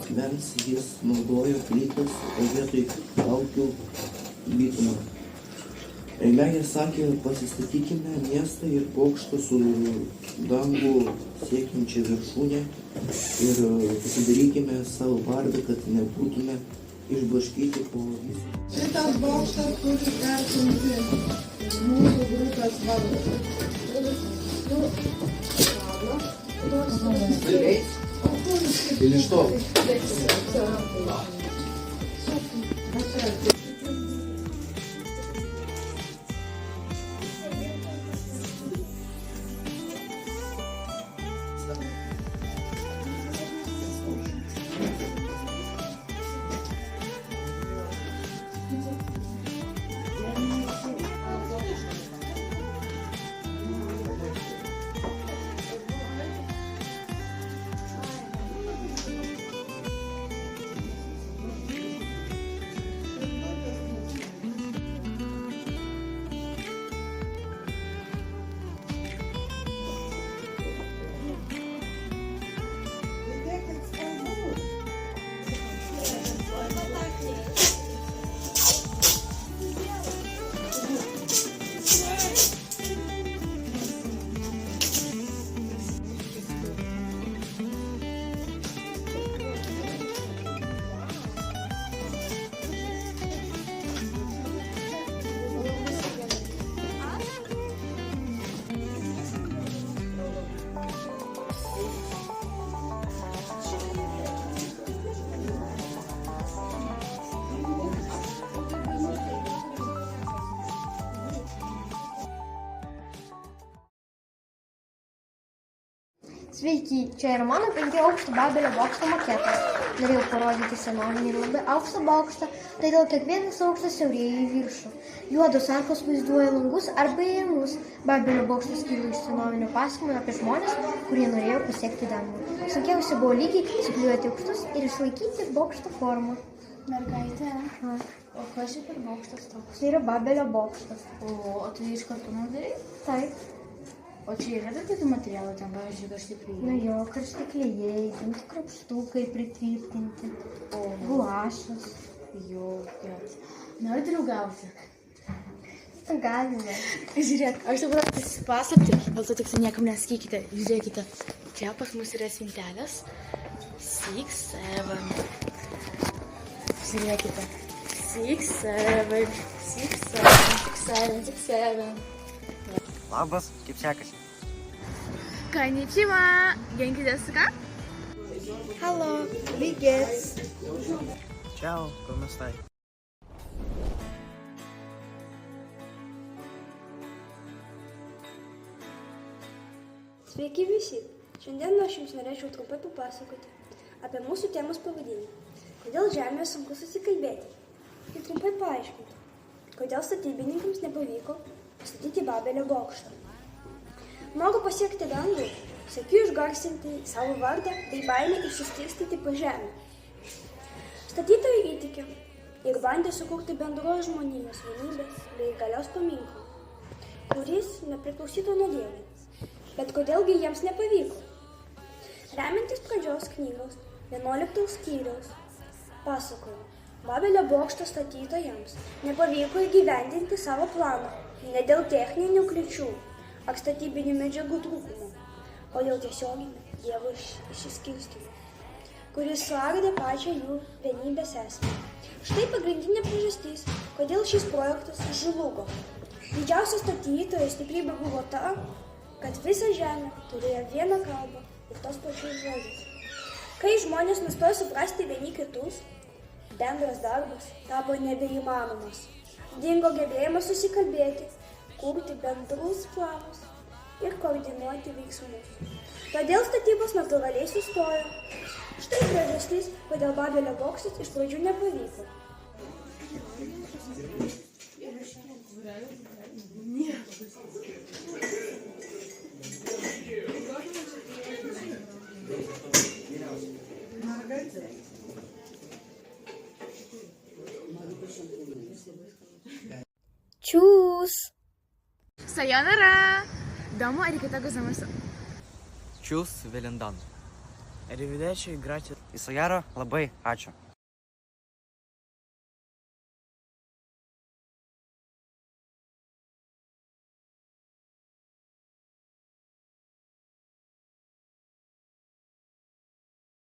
akmens jis naudojo plytas, o vietoj kaukių bituną. Meilė sakė, pasistatykime miestą ir bokštą su dangų siekiančia viršūnė ir pasidarykime savo vardą, kad nebūtume išblaškyti po visą. Šitas bokštas turi persimti mūsų grupės vardą. Или что? Sveiki, čia yra mano 5 aukštų Babelio bokšto maketas. Norėjau parodyti senovinį ir labai aukštą bokštą, todėl kiekvienas aukštas siaurėja į viršų. Juodos arkos vaizduoja langus arba įėjimus. Babelio bokštas kilo iš senovinio pasakojimo apie žmones, kurie norėjo pasiekti dangų. Sunkiausia buvo lygiai suklijuoti aukštus ir išlaikyti bokšto formą. Mergaitė, o kas čia per bokštas toks? Tai yra Babelio bokštas. O tu jį iš kartūno darai? Taip. O čia yra dar tokių materialų, ten, pavyzdžiui, kažkaip Na jo, karštikliai, krapštukai pritvirtinti, guašas. Jo, bet. Nori draugauti? Galime. Žiūrėk, aš dabar paslapti, dėl to tik tai niekam nesakykite. Žiūrėkite, čia pas mus yra spintelės. 6, 7. Žiūrėkite. 6, 7, 6, 7, 6, 7. Labas, kaip sekasi? Konnichiwa! Genki desu ka? Hello, lygiais. Ciao, come stai? Sveiki visi! Šiandien aš jums norėčiau trumpai papasakoti apie mūsų temos pavadinimą. Kodėl Žemėje sunku susikalbėti? Ir trumpai paaiškinti, kodėl statybininkams nepavyko pastatyti Babelio bokštą. Noriu pasiekti dangų, siekiu išgarsinti savo vardą bei baimę išsiskirstyti po žemę. Statytojai įtikė ir bandė sukurti bendros žmonijos vienybės bei galios paminklą, kuris nepriklausytų nuo Dievo. Bet kodėlgi jiems nepavyko? Remiantis pradžios knygos 11 skyriaus pasakoja, Babelio bokšto statytojams nepavyko įgyvendinti savo planą ne dėl techninių kliūčių ar statybinių medžiagų trūkumo, o dėl tiesioginio Dievo išsiskirstymo, kuris suardė pačią jų vienybės esmę. Štai pagrindinė priežastis, kodėl šis projektas žlugo. Didžiausia statytojo stiprybė buvo ta, kad visa žemė turėjo vieną kalbą ir tos pačius žodžius. Kai žmonės nustojo suprasti vieni kitus, bendras darbas tapo nebeįmanomas. Dingo gebėjimas susikalbėti, kurti bendrus planus ir koordinuoti veiksmus. Todėl statybos natūraliai sustojo. Štai priežastis, kodėl Babelio bokštas iš pradžių nepavyko. Tschüss! Sayonara! Domo arigatou gozaimasu. Чус Велендан. Arrivederci, grazie. Viso gero, labai ačiū.